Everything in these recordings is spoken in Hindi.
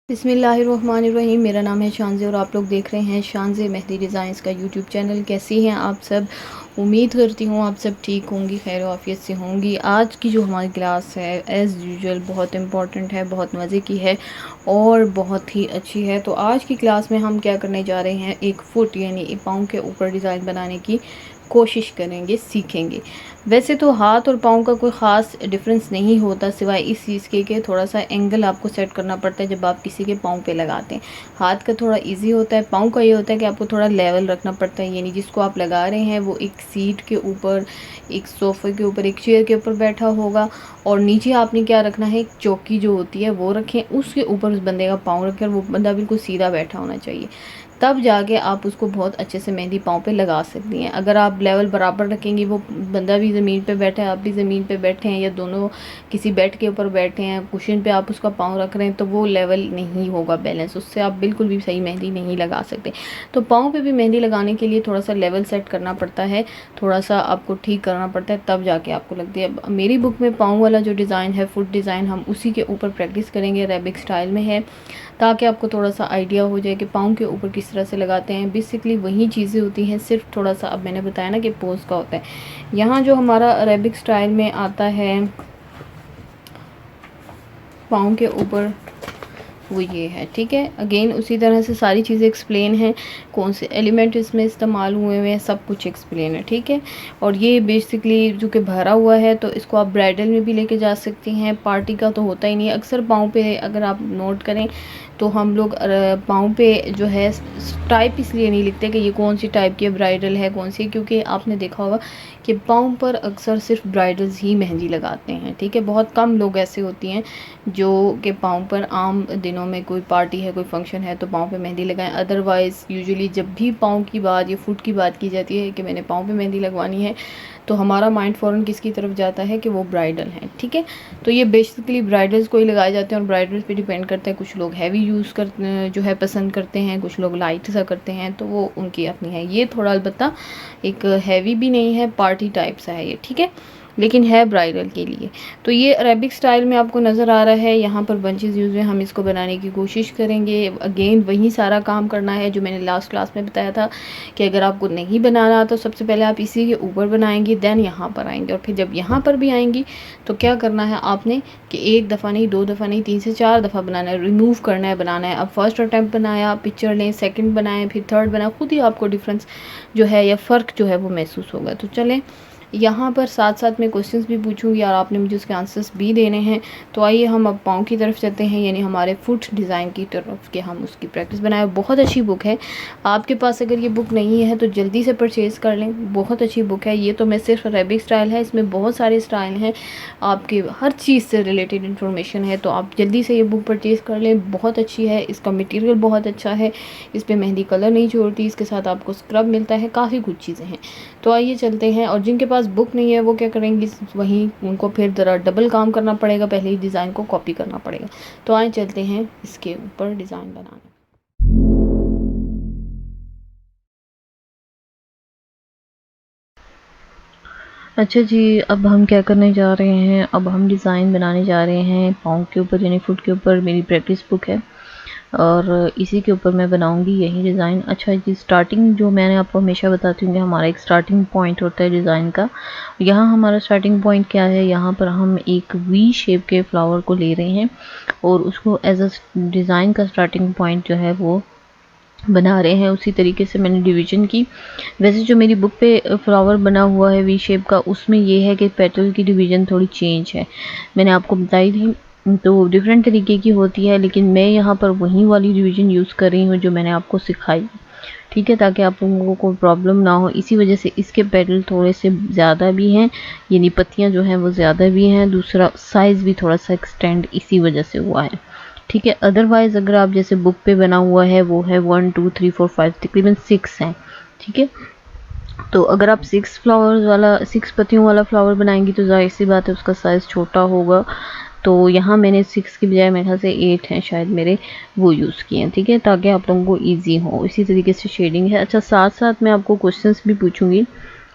बिस्मिल्लाहिर्रहमानिर्रहीम। मेरा नाम है शानज़े और आप लोग देख रहे हैं शानज़े मेहंदी डिज़ाइंस का यूट्यूब चैनल। कैसी हैं आप सब? उम्मीद करती हूँ आप सब ठीक होंगी, खैर आफियत से होंगी। आज की जो हमारी क्लास है एज़ यूजुअल बहुत इम्पॉर्टेंट है, बहुत मज़े की है और बहुत ही अच्छी है। तो आज की क्लास में हम क्या करने जा रहे हैं, एक फुट यानी पाँव के ऊपर डिज़ाइन बनाने की कोशिश करेंगे, सीखेंगे। वैसे तो हाथ और पाँव का कोई ख़ास डिफरेंस नहीं होता, सिवाय इस चीज़ के थोड़ा सा एंगल आपको सेट करना पड़ता है जब आप किसी के पाँव पे लगाते हैं। हाथ का थोड़ा इजी होता है, पाँव का ये होता है कि आपको थोड़ा लेवल रखना पड़ता है, यानी जिसको आप लगा रहे हैं वो एक सीट के ऊपर, एक सोफ़े के ऊपर, एक चेयर के ऊपर बैठा होगा और नीचे आपने क्या रखना है, एक चौकी जो होती है वो रखें, उसके ऊपर उस बंदे का पाँव रखें और वो बंदा बिल्कुल सीधा बैठा होना चाहिए। तब जाके आप उसको बहुत अच्छे से मेहंदी पाँव पे लगा सकती हैं। अगर आप लेवल बराबर रखेंगी, वो बंदा भी ज़मीन पे बैठा है, आप भी ज़मीन पे बैठे हैं, या दोनों किसी बेड के ऊपर बैठे हैं, कुशन पे आप उसका पाँव रख रहे हैं, तो वो लेवल नहीं होगा बैलेंस, उससे आप बिल्कुल भी सही मेहंदी नहीं लगा सकते। तो पाँव पे भी मेहंदी लगाने के लिए थोड़ा सा लेवल सेट करना पड़ता है, थोड़ा सा आपको ठीक करना पड़ता है, तब जाके आपको लगती है। मेरी बुक में पाँव वाला जो डिज़ाइन है, फुट डिज़ाइन, हम उसी के ऊपर प्रैक्टिस करेंगे, अरेबिक स्टाइल में है, ताकि आपको थोड़ा सा आइडिया हो जाए कि पाँव के ऊपर किस तरह से लगाते हैं। बेसिकली वही चीज़ें होती हैं, सिर्फ थोड़ा सा अब मैंने बताया ना कि पोज का होता है। यहाँ जो हमारा अरेबिक स्टाइल में आता है पाँव के ऊपर, वो ये है, ठीक है। अगेन उसी तरह से सारी चीज़ें एक्सप्लेन हैं, कौन से एलिमेंट इसमें इस्तेमाल हुए हुए हैं, सब कुछ एक्सप्लेन है, ठीक है। और ये बेसिकली जो कि भरा हुआ है, तो इसको आप ब्राइडल में भी लेके जा सकती हैं। पार्टी का तो होता ही नहीं है। अक्सर पाँव पे अगर आप नोट करें तो हम लोग पाँव पे जो है टाइप इसलिए नहीं लिखते कि ये कौन सी टाइप की ब्राइडल है, कौन सी, क्योंकि आपने देखा होगा कि पाँव पर अक्सर सिर्फ ब्राइडल्स ही मेहंदी लगाते हैं, ठीक है। बहुत कम लोग ऐसे होती हैं जो कि पाँव पर आम दिनों में कोई पार्टी है, कोई फंक्शन है, तो पाँव पे मेहंदी लगाएं। अदरवाइज़ यूजुअली जब भी पाँव की बात या फुट की बात की जाती है कि मैंने पाँव पे मेहंदी लगवानी है, तो हमारा माइंड फ़ौरन किसकी तरफ जाता है कि वो ब्राइडल हैं, ठीक है। तो ये बेसिकली ब्राइडल्स को ही लगाए जाते हैं और ब्राइडल्स पे डिपेंड करता है। कुछ लोग हैवी यूज़ कर जो है पसंद करते हैं, कुछ लोग लाइट सा करते हैं, तो वो उनकी अपनी है। ये थोड़ा अलबत्ता एक हैवी भी नहीं है, पार्टी टाइप सा है ये, ठीक है, लेकिन है ब्राइडल के लिए। तो ये अरेबिक स्टाइल में आपको नज़र आ रहा है, यहाँ पर बंचेस यूज़ हुए, हम इसको बनाने की कोशिश करेंगे। अगेन वही सारा काम करना है जो मैंने लास्ट क्लास में बताया था कि अगर आपको नहीं बनाना तो सबसे पहले आप इसी के ऊपर बनाएंगे, देन यहाँ पर आएंगे, और फिर जब यहाँ पर भी आएंगी तो क्या करना है आपने कि एक दफ़ा नहीं, दो दफ़ा नहीं, 3 से 4 दफ़ा बनाना है, रिमूव करना है, बनाना है। अब फर्स्ट अटैम्प्ट बनाया, पिक्चर लें, सेकंड बनाएं, फिर थर्ड बनाएं, खुद ही आपको डिफरेंस जो है या फ़र्क जो है वो महसूस होगा। तो चलें, यहाँ पर साथ साथ मैं क्वेश्चंस भी पूछूंगी और आपने मुझे उसके आंसर्स भी देने हैं। तो आइए हम अब पाँव की तरफ चलते हैं, यानी हमारे फुट डिज़ाइन की तरफ, के हम उसकी प्रैक्टिस बनाए। बहुत अच्छी बुक है, आपके पास अगर ये बुक नहीं है तो जल्दी से परचेज़ कर लें, बहुत अच्छी बुक है। ये तो मैं सिर्फ अरेबिक स्टाइल है, इसमें बहुत सारे स्टाइल हैं, आपके हर चीज़ से रिलेटेड इन्फॉर्मेशन है, तो आप जल्दी से ये बुक परचेज़ कर लें। बहुत अच्छी है, इसका मटेरियल बहुत अच्छा है, इस पर मेहंदी कलर नहीं छोड़ती, इसके साथ आपको स्क्रब मिलता है, काफ़ी कुछ चीज़ें हैं। तो आइए चलते हैं। और जिनके पास बुक नहीं है वो क्या करेंगे, वहीं उनको फिर ज़रा डबल काम करना पड़ेगा, पहले ही डिज़ाइन को कॉपी करना पड़ेगा। तो आइए चलते हैं इसके ऊपर डिज़ाइन बनाने। अच्छा जी, अब हम क्या करने जा रहे हैं, अब हम डिज़ाइन बनाने जा रहे हैं पाँव के ऊपर, यानी फुट के ऊपर। मेरी प्रैक्टिस बुक है और इसी के ऊपर मैं बनाऊंगी यही डिज़ाइन। अच्छा जी, स्टार्टिंग जो मैंने आपको हमेशा बताती हूँ कि हमारा एक स्टार्टिंग पॉइंट होता है डिज़ाइन का। यहाँ हमारा स्टार्टिंग पॉइंट क्या है, यहाँ पर हम एक वी शेप के फ्लावर को ले रहे हैं और उसको एज अ डिज़ाइन का स्टार्टिंग पॉइंट जो है वो बना रहे हैं। उसी तरीके से मैंने डिवीजन की। वैसे जो मेरी बुक पे फ्लावर बना हुआ है वी शेप का, उसमें ये है कि पेटल की डिवीजन थोड़ी चेंज है, मैंने आपको बताई थी, तो डिफरेंट तरीके की होती है, लेकिन मैं यहाँ पर वही वाली डिवीजन यूज़ कर रही हूँ जो मैंने आपको सिखाई, ठीक है, ताकि आप लोगों को प्रॉब्लम ना हो। इसी वजह से इसके पेटल थोड़े से ज़्यादा भी हैं, यानी पत्तियाँ जो हैं वो ज़्यादा भी हैं, दूसरा साइज़ भी थोड़ा सा एक्सटेंड इसी वजह से हुआ है, ठीक है। अदरवाइज़ अगर आप जैसे बुक पे बना हुआ है वो है 1 2 3 4 5, तकरीबन 6 हैं, ठीक है। तो अगर आप 6 फ्लावर्स वाला, 6 पत्तियों वाला फ्लावर बनाएंगी तो जाहिर सी बात है उसका साइज़ छोटा होगा। तो यहाँ मैंने 6 की बजाय मेरे ख्याल से 8 हैं शायद मेरे, वो यूज़ किए हैं, ठीक है, ताकि आप लोगों को ईजी हो। इसी तरीके से शेडिंग है। अच्छा, साथ साथ मैं आपको क्वेश्चंस भी पूछूंगी,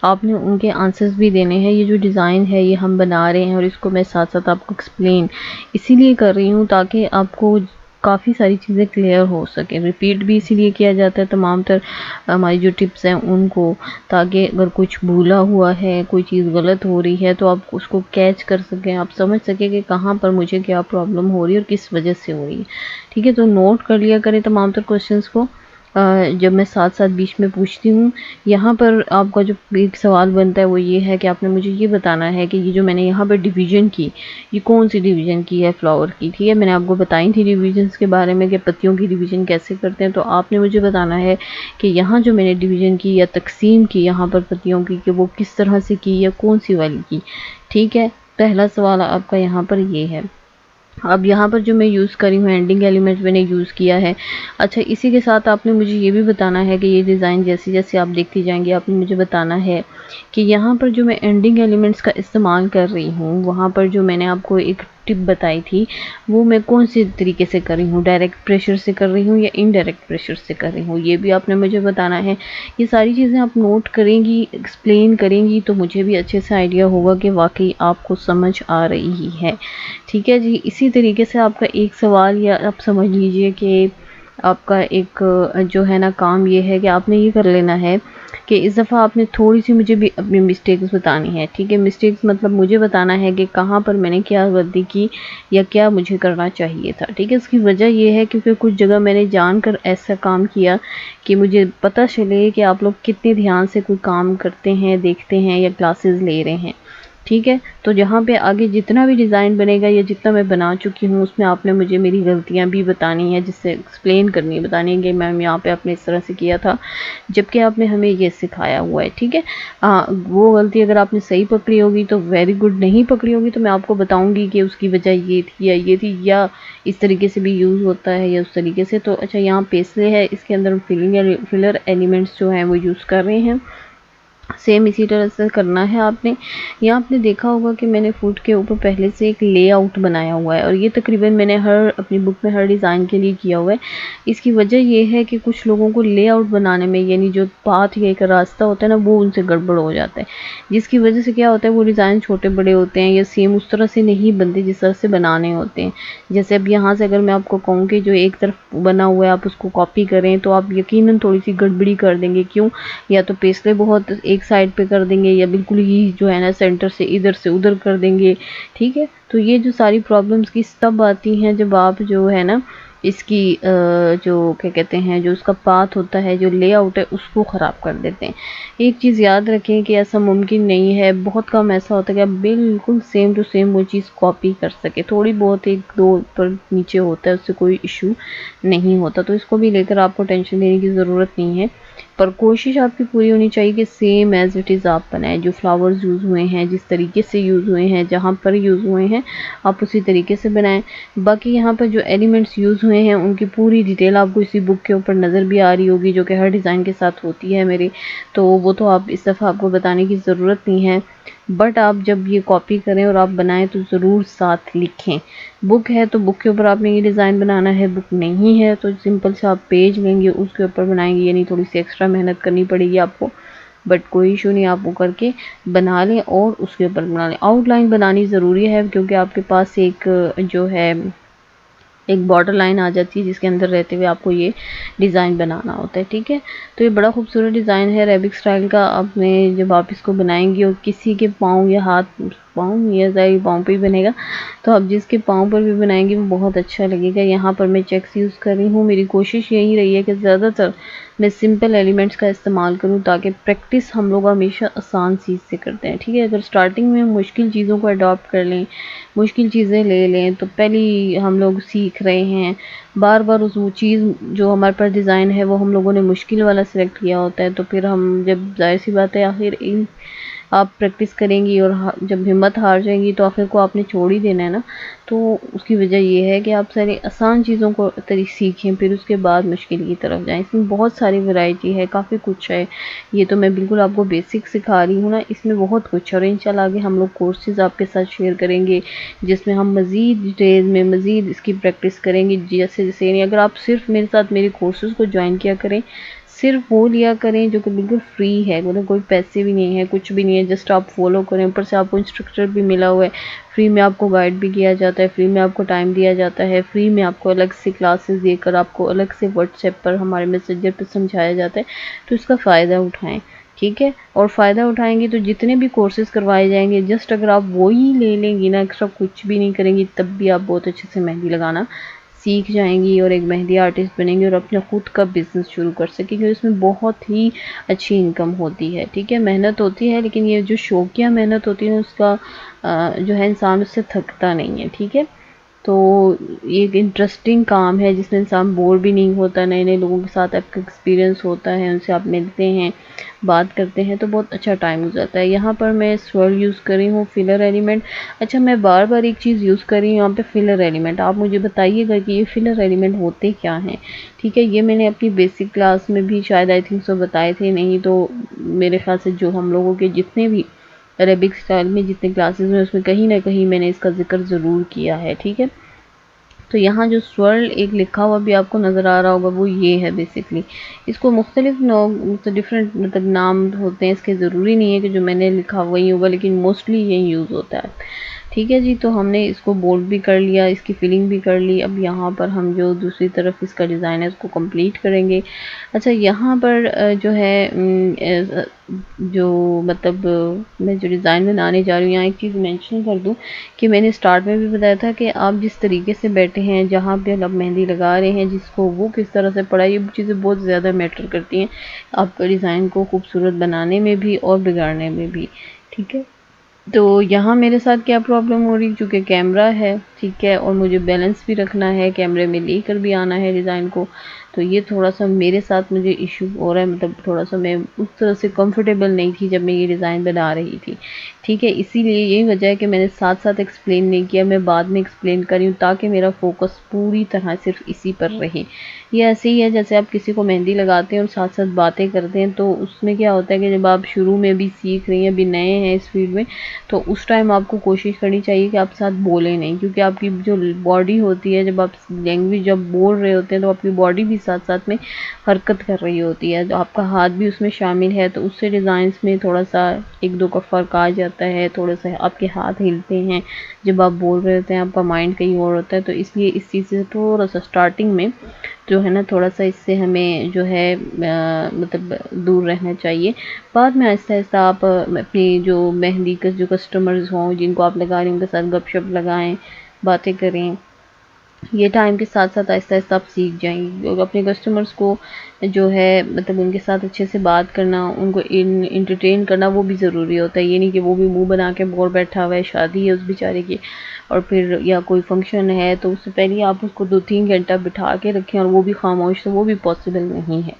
आपने उनके आंसर्स भी देने हैं। ये जो डिज़ाइन है ये हम बना रहे हैं और इसको मैं साथ साथ आपको एक्सप्लेन इसीलिए कर रही हूँ ताकि आपको काफ़ी सारी चीज़ें क्लियर हो सकें। रिपीट भी इसीलिए किया जाता है तमाम तर हमारी जो टिप्स हैं उनको, ताकि अगर कुछ भूला हुआ है, कोई चीज़ गलत हो रही है तो आप उसको कैच कर सकें, आप समझ सकें कि कहाँ पर मुझे क्या प्रॉब्लम हो रही है और किस वजह से हो रही है। ठीक है, तो नोट कर लिया करें तमाम तर क्वेश्चंस को जब मैं साथ-साथ बीच में पूछती हूँ। यहाँ पर आपका जो एक सवाल बनता है वो ये है कि आपने मुझे ये बताना है कि ये जो मैंने यहाँ पर डिवीज़न की, ये कौन-सी डिवीज़न की है फ्लावर की, ठीक है? मैंने आपको बताई थी डिवीज़न्स के बारे में कि पत्तियों की डिवीज़न कैसे करते हैं, तो आपने मुझे बताना है कि यहाँ जो मैंने डिवीज़न की या तक़सीम की यहाँ पर पत्तियों की, कि वो किस तरह से की या कौन-सी वाली की, ठीक है? पहला सवाल आपका यहाँ पर ये है। अब यहाँ पर जो मैं यूज़ करी हूँ एंडिंग एलिमेंट मैंने यूज़ किया है। अच्छा, इसी के साथ आपने मुझे ये भी बताना है कि ये डिज़ाइन जैसे-जैसे आप देखती जाएँगी आपने मुझे बताना है कि यहाँ पर जो मैं एंडिंग एलिमेंट्स का इस्तेमाल कर रही हूँ, वहाँ पर जो मैंने आपको एक टिप बताई थी, वो मैं कौन-से तरीके से कर रही हूँ, डायरेक्ट प्रेशर से कर रही हूँ या इनडायरेक्ट प्रेशर से कर रही हूँ, ये भी आपने मुझे बताना है। ये सारी चीज़ें आप नोट करेंगी, एक्सप्लेन करेंगी तो मुझे भी अच्छे से आइडिया होगा कि वाक़ई आपको समझ आ रही है। ठीक है जी, इसी तरीके से आपका एक सवाल या आप समझ लीजिए कि आपका एक जो है ना काम ये है कि आपने ये कर लेना है कि इस दफ़ा आपने थोड़ी-सी मुझे भी अपनी मिस्टेक्स बतानी है, ठीक है? मिस्टेक्स मतलब मुझे बताना है कि कहाँ पर मैंने क्या गलती की या क्या मुझे करना चाहिए था, ठीक है? इसकी वजह ये है क्योंकि कुछ जगह मैंने जानकर ऐसा काम किया कि मुझे पता चले कि आप लोग कितने ध्यान से कोई काम करते हैं, देखते हैं या क्लासेस ले रहे हैं। ठीक है, तो जहाँ पे आगे जितना भी डिज़ाइन बनेगा या जितना मैं बना चुकी हूँ उसमें आपने मुझे मेरी गलतियाँ भी बतानी है, जिससे एक्सप्लेन करनी है, बतानी है कि मैम यहाँ पे आपने इस तरह से किया था, जबकि आपने हमें ये सिखाया हुआ है, ठीक है? वो गलती अगर आपने सही पकड़ी होगी तो वेरी गुड, नहीं पकड़ी होगी तो मैं आपको बताऊँगी कि उसकी वजह ये थी या ये थी, या इस तरीके से भी यूज़ होता है या उस तरीके से। तो अच्छा, यहाँ पेस्ले है, इसके अंदर फिलर एलिमेंट्स जो हैं वो यूज़ कर रहे हैं। सेम इसी तरह से करना है आपने। यहाँ आपने देखा होगा कि मैंने फूड के ऊपर पहले से एक लेआउट बनाया हुआ है और ये तकरीबन मैंने हर अपनी बुक में हर डिज़ाइन के लिए किया हुआ है। इसकी वजह ये है कि कुछ लोगों को लेआउट बनाने में, यानी जो पाथ या एक रास्ता होता है ना, वो उनसे गड़बड़ हो जाता है, जिसकी वजह से क्या होता है वो डिज़ाइन छोटे बड़े होते हैं या सेम उस तरह से नहीं बनते जिस तरह से बनाने होते हैं। जैसे अब यहाँ से अगर मैं आपको कहूँ कि जो एक तरफ बना हुआ है आप उसको कॉपी करें तो आप यकीनन थोड़ी सी गड़बड़ी कर देंगे। क्यों? या तो पेस्ले बहुत एक साइड पे कर देंगे या बिल्कुल ही जो है ना सेंटर से इधर से उधर कर देंगे, ठीक है? तो ये जो सारी प्रॉब्लम्स की तब आती हैं जब आप जो है ना इसकी जो क्या कहते हैं, जो उसका पाथ होता है, जो लेआउट है, उसको ख़राब कर देते हैं। एक चीज़ याद रखें कि ऐसा मुमकिन नहीं है, बहुत कम ऐसा होता है कि आप बिल्कुल सेम टू सेम वो चीज़ कॉपी कर सकें। थोड़ी बहुत 1-2 ऊपर नीचे होता है, उससे कोई इश्यू नहीं होता, तो इसको भी लेकर आपको टेंशन लेने की ज़रूरत नहीं है। पर कोशिश आपकी पूरी होनी चाहिए कि सेम एज़ इट इज़ आप बनाएँ। जो फ्लावर्स यूज़ हुए हैं, जिस तरीके से यूज़ हुए हैं, जहाँ पर यूज़ हुए हैं, आप उसी तरीके से बनाएँ। बाकी यहाँ पर जो एलिमेंट्स यूज़ हुए हैं, उनकी पूरी डिटेल आपको इसी बुक के ऊपर नज़र भी आ रही होगी, जो कि हर डिज़ाइन के साथ होती है मेरे। तो वो तो आप इस दफ़ा आपको बताने की ज़रूरत नहीं है। बट आप जब ये कॉपी करें और आप बनाएँ तो ज़रूर साथ लिखें। बुक है तो बुक के ऊपर आपने ये डिज़ाइन बनाना है, बुक नहीं है तो सिंपल से आप पेज लेंगे उसके ऊपर बनाएँगे, यानी थोड़ी-सी एक्स्ट्रा मेहनत करनी पड़ेगी आपको। बट कोई इश्यू नहीं, आप वो करके बना लें और उसके ऊपर बना लें। आउटलाइन बनानी ज़रूरी है क्योंकि आपके पास एक जो है एक बॉर्डर लाइन आ जाती है जिसके अंदर रहते हुए आपको ये डिज़ाइन बनाना होता है, ठीक है? तो ये बड़ा खूबसूरत डिज़ाइन है अरेबिक स्टाइल का। आपने जब आप इसको बनाएँगी और किसी के पाँव या हाथ, पाँव या ज़ाहिर पाँव पे ही बनेगा, तो आप जिसके पाँव पर भी बनाएँगी वो बहुत अच्छा लगेगा। यहाँ पर मैं चेक्स यूज़ कर रही हूँ। मेरी कोशिश यही रही है कि ज़्यादातर मैं सिंपल एलिमेंट्स का इस्तेमाल करूँ ताकि प्रैक्टिस हम लोग हमेशा आसान चीज़ से करते हैं, ठीक है? अगर स्टार्टिंग में मुश्किल चीज़ों को अडॉप्ट कर लें, मुश्किल चीज़ें ले लें, तो पहली हम लोग सीख रहे हैं, बार-बार उस वो चीज़ जो हमारे पास डिज़ाइन है वो हम लोगों ने मुश्किल वाला सिलेक्ट किया होता है, तो फिर हम जब ज़ाहिर-सी बात है आखिर इन आप प्रैक्टिस करेंगी और जब हिम्मत हार जाएँगी तो आखिर को आपने छोड़ ही देना है ना। तो उसकी वजह ये है कि आप सारी आसान चीज़ों को सीखें, फिर उसके बाद मुश्किल की तरफ जाएँ। इसमें बहुत सारी वैरायटी है, काफ़ी कुछ है। ये तो मैं बिल्कुल आपको बेसिक सिखा रही हूँ ना, इसमें बहुत कुछ है और इंशाल्लाह आगे हम लोग कोर्सेज़ आपके साथ शेयर करेंगे, जिसमें हम मज़ीद डिटेल में मज़ीद इसकी प्रैक्टिस करेंगे। जैसे-जैसे यानी अगर आप सिर्फ़ मेरे साथ मेरे कोर्सेज़ को जॉइन किया करें, सिर्फ वो लिया करें जो कि बिल्कुल फ्री है, मतलब कोई पैसे भी नहीं है, कुछ भी नहीं है, जस्ट आप फॉलो करें। ऊपर से आपको इंस्ट्रक्टर भी मिला हुआ है, फ्री में आपको गाइड भी किया जाता है, फ्री में आपको टाइम दिया जाता है, फ्री में आपको अलग से क्लासेस देकर आपको अलग से व्हाट्सएप पर हमारे मैसेंजर पर समझाया जाता है। तो इसका फ़ायदा उठाएं, ठीक है। और फ़ायदा उठाएंगे तो जितने भी कोर्सेज करवाए जाएंगे, जस्ट अगर आप वो ही ले लेंगी ना, एक्स्ट्रा कुछ भी नहीं करेंगी, तब भी आप बहुत अच्छे से मेहंदी लगाना सीख जाएंगी और एक मेहंदी आर्टिस्ट बनेंगी और अपना खुद का बिज़नेस शुरू कर सकेंगी। इसमें बहुत ही अच्छी इनकम होती है, ठीक है। मेहनत होती है, लेकिन ये जो शौकिया मेहनत होती है उसका जो है इंसान उससे थकता नहीं है, ठीक है। तो ये एक इंटरेस्टिंग काम है जिसमें इंसान बोर भी नहीं होता, नए नए लोगों के साथ आपका एक्सपीरियंस होता है, उनसे आप मिलते हैं, बात करते हैं, तो बहुत अच्छा टाइम हो जाता है। यहाँ पर मैं स्वर्ल यूज़ कर रही हूँ, फिलर एलिमेंट। अच्छा, मैं बार बार एक चीज़ यूज़ कर रही हूँ यहाँ पे, फिलर एलिमेंट। आप मुझे बताइएगा कि ये फिलर एलिमेंट होते क्या हैं, ठीक है। ये मैंने अपनी बेसिक क्लास में भी शायद आई थिंक सो बताए थे, नहीं तो मेरे ख्याल से जो हम लोगों के जितने भी अरेबिक स्टाइल में जितने क्लासेस में, उसमें कहीं ना कहीं मैंने इसका जिक्र ज़रूर किया है, ठीक है। तो यहाँ जो स्वर्ल एक लिखा हुआ भी आपको नज़र आ रहा होगा, वो ये है बेसिकली। इसको मुख्तलिफ मतलब डिफरेंट मतलब नाम होते हैं इसके, ज़रूरी नहीं है कि जो मैंने लिखा वही होगा, लेकिन मोस्टली ये यूज़ होता है, ठीक है जी। तो हमने इसको बोल्ड भी कर लिया, इसकी फिलिंग भी कर ली। अब यहाँ पर हम जो दूसरी तरफ इसका डिज़ाइन है उसको कंप्लीट करेंगे। अच्छा, यहाँ पर जो है जो मतलब मैं जो डिज़ाइन बनाने जा रही हूँ, यहाँ एक चीज़ मेंशन कर दूँ कि मैंने स्टार्ट में भी बताया था कि आप जिस तरीके से बैठे हैं, जहाँ पे आप मेहंदी लगा रहे हैं जिसको, वो किस तरह से पड़ा, ये चीज़ें बहुत ज़्यादा मैटर करती हैं आपका डिज़ाइन को खूबसूरत बनाने में भी और बिगाड़ने में भी, ठीक है। तो यहाँ मेरे साथ क्या प्रॉब्लम हो रही, चूँकि कैमरा है, ठीक है, और मुझे बैलेंस भी रखना है, कैमरे में लेकर भी आना है डिज़ाइन को, तो ये थोड़ा-सा मेरे साथ मुझे इश्यू हो रहा है। मतलब थोड़ा-सा मैं उस तरह से कंफर्टेबल नहीं थी जब मैं ये डिज़ाइन बना रही थी, ठीक है। इसीलिए यही वजह है कि मैंने साथ-साथ एक्सप्लेन नहीं किया, मैं बाद में एक्सप्लेन कर रही हूँ ताकि मेरा फ़ोकस पूरी तरह सिर्फ इसी पर रहे। ये ऐसे ही है जैसे आप किसी को मेहंदी लगाते हैं और साथ-साथ बातें करते हैं, तो उसमें क्या होता है कि जब आप शुरू में भी सीख रही हैं, अभी नए हैं इस फील्ड में, तो उस टाइम आपको कोशिश करनी चाहिए कि आप साथ बोलें नहीं, क्योंकि आपकी जो बॉडी होती है, जब आप लैंग्वेज जब बोल रहे होते हैं तो आपकी बॉडी भी साथ साथ में हरकत कर रही होती है, तो आपका हाथ भी उसमें शामिल है, तो उससे डिज़ाइंस में थोड़ा सा एक दो का फ़र्क आ जाता है। थोड़ा सा आपके हाथ हिलते हैं जब आप बोल रहे होते हैं, आपका माइंड कहीं और होता है, तो इसलिए इस चीज़ से थोड़ा सा स्टार्टिंग में जो है ना, थोड़ा सा इससे हमें जो है मतलब दूर रहना चाहिए। बाद में आहिस्ता-आहिस्ता आप अपनी जो मेहंदी के जो कस्टमर्स हों, जिनको आप लगा रही हैं, उनके साथ गपशप लगाएँ, बातें करें। ये टाइम के साथ-साथ आहिस्ता-आहिस्ता आप सीख जाएँगी और अपने कस्टमर्स को जो है मतलब उनके साथ अच्छे से बात करना, उनको एंटरटेन करना, वो भी ज़रूरी होता है। ये नहीं कि वो भी मुँह बना के बोर बैठा हुआ है, शादी है उस बेचारे की, और फिर या कोई फंक्शन है, तो उससे पहले आप उसको 2-3 घंटा बिठा के रखें और वो भी खामोश, तो वो भी पॉसिबल नहीं है,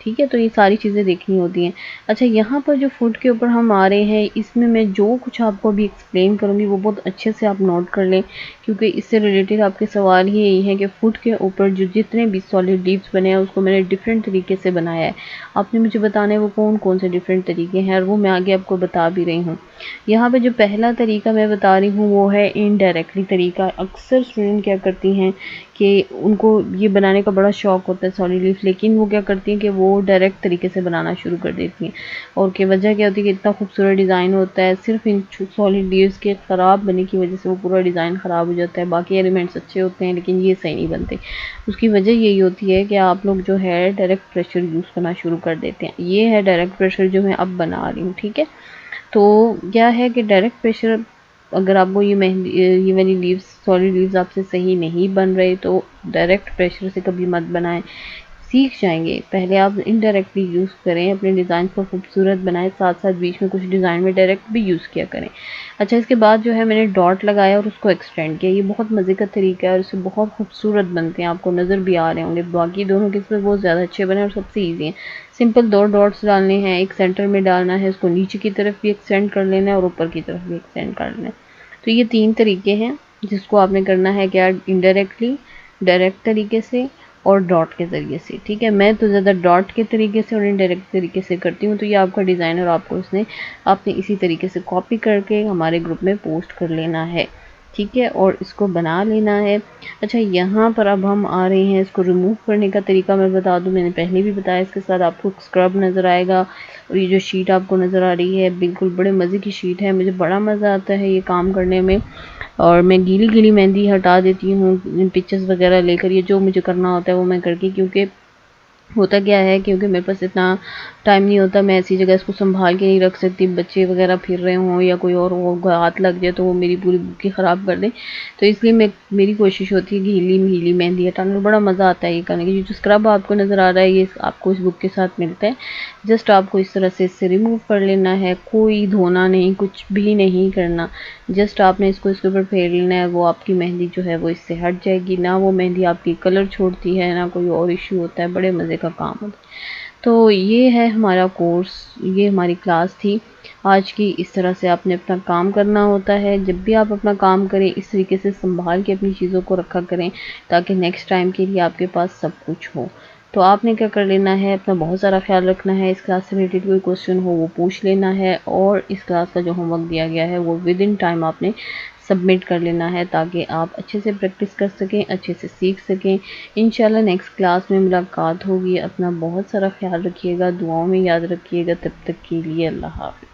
ठीक है। तो ये सारी चीज़ें देखनी होती हैं। अच्छा, यहाँ पर जो फूड के ऊपर हम आ रहे हैं, इसमें मैं जो कुछ आपको अभी एक्सप्लेन करूँगी वो बहुत अच्छे से आप नोट कर लें, क्योंकि इससे रिलेटेड आपके सवाल ही यही है कि फूड के ऊपर जो जितने भी सॉलिड लीव्स बने हैं उसको मैंने डिफरेंट तरीके से बनाया है। आपने मुझे बताना है वो कौन कौन से डिफरेंट तरीके हैं, और वो मैं आगे आपको बता भी रही हूँ। यहाँ पे जो पहला तरीका मैं बता रही हूँ वो है इनडायरेक्टली तरीका। अक्सर स्टूडेंट क्या करती हैं कि उनको ये बनाने का बड़ा शौक होता है सॉलिड लीफ, लेकिन वो क्या करती हैं कि वो डायरेक्ट तरीके से बनाना शुरू कर देती हैं, और की वजह क्या होती है कि इतना खूबसूरत डिज़ाइन होता है, सिर्फ इन सॉलिड लीव्स के ख़राब बनने की वजह से वो पूरा डिज़ाइन ख़राब हो जाता है। बाकी एलिमेंट्स अच्छे होते हैं लेकिन ये सही नहीं बनते। उसकी वजह यही होती है कि आप लोग जो है डायरेक्ट प्रेशर यूज़ करना शुरू कर देते हैं। ये है डायरेक्ट प्रेशर जो मैं अब बना रही हूँ, ठीक है। तो क्या है कि डायरेक्ट प्रेशर, अगर आपको ये मेहंदी ये वाली लीव्स सॉलिड लीव्स आपसे सही नहीं बन रहे, तो डायरेक्ट प्रेशर से कभी मत बनाएं। सीख जाएंगे, पहले आप इनडायरेक्टली यूज़ करें, अपने डिज़ाइन को खूबसूरत बनाएं, साथ साथ बीच में कुछ डिज़ाइन में डायरेक्ट भी यूज़ किया करें। अच्छा, इसके बाद जो है मैंने डॉट लगाया और उसको एक्सटेंड किया। ये बहुत मज़े का तरीका है और इससे बहुत खूबसूरत बनते हैं, आपको नज़र भी आ रहे होंगे। बाकी दोनों के इसमें बहुत ज़्यादा अच्छे बने और सबसे ईजी हैं। सिंपल 2 डॉट्स डालने हैं, एक सेंटर में डालना है, उसको नीचे की तरफ भी एक्सटेंड कर लेना है और ऊपर की तरफ भी एक्सटेंड कर लेना है। तो ये 3 तरीके हैं जिसको आपने करना है, क्या इनडायरेक्टली, डायरेक्ट तरीके से और डॉट के ज़रिए से, ठीक है। मैं तो ज़्यादा डॉट के तरीके से और इनडायरेक्ट तरीके से करती हूँ। तो ये आपका डिज़ाइन और आपको इसने आपने इसी तरीके से कॉपी करके हमारे ग्रुप में पोस्ट कर लेना है, ठीक है, और इसको बना लेना है। अच्छा, यहाँ पर अब हम आ रहे हैं, इसको रिमूव करने का तरीका मैं बता दूँ, मैंने पहले भी बताया। इसके साथ आपको स्क्रब नज़र आएगा और ये जो शीट आपको नज़र आ रही है बिल्कुल बड़े मज़े की शीट है। मुझे बड़ा मज़ा आता है ये काम करने में और मैं गीली-गीली मेहंदी हटा देती हूँ पिक्चर्स वगैरह लेकर। ये जो मुझे करना होता है वो मैं करके, क्योंकि होता क्या है, क्योंकि मेरे पास इतना टाइम नहीं होता, मैं ऐसी जगह इसको संभाल के नहीं रख सकती, बच्चे वगैरह फिर रहे हों या कोई और वो हाथ लग जाए तो वो मेरी पूरी बुक्की ख़राब कर दे। तो इसलिए मेरी कोशिश होती है गीली मेहंदी हटाने में। बड़ा मज़ा आता है ये करने की। जो स्क्रब आपको नज़र आ रहा है ये आपको इस बुक के साथ मिलता है। जस्ट आपको इस तरह से इससे रिमूव कर लेना है, कोई धोना नहीं, कुछ भी नहीं करना। जस्ट आपने इसको इसके ऊपर फेर लेना है, वो आपकी मेहंदी जो है वो इससे हट जाएगी। ना वो मेहंदी आपकी कलर छोड़ती है, ना कोई और इश्यू होता है, बड़े मज़े का काम होता है। तो ये है हमारा कोर्स, ये हमारी क्लास थी आज की। इस तरह से आपने अपना काम करना होता है। जब भी आप अपना काम करें इस तरीके से संभाल के अपनी चीज़ों को रखा करें, ताकि नेक्स्ट टाइम के लिए आपके पास सब कुछ हो। तो आपने क्या कर लेना है, अपना बहुत सारा ख्याल रखना है। इस क्लास से रिलेटेड कोई क्वेश्चन हो वो पूछ लेना है और इस क्लास का जो होमवर्क दिया गया है वो विद इन टाइम आपने सबमिट कर लेना है, ताकि आप अच्छे से प्रैक्टिस कर सकें, अच्छे से सीख सकें। इंशाल्लाह नेक्स्ट क्लास में मुलाकात होगी। अपना बहुत सारा ख्याल रखिएगा, दुआओं में याद रखिएगा। तब तक के लिए अल्लाह हाफ़िज़।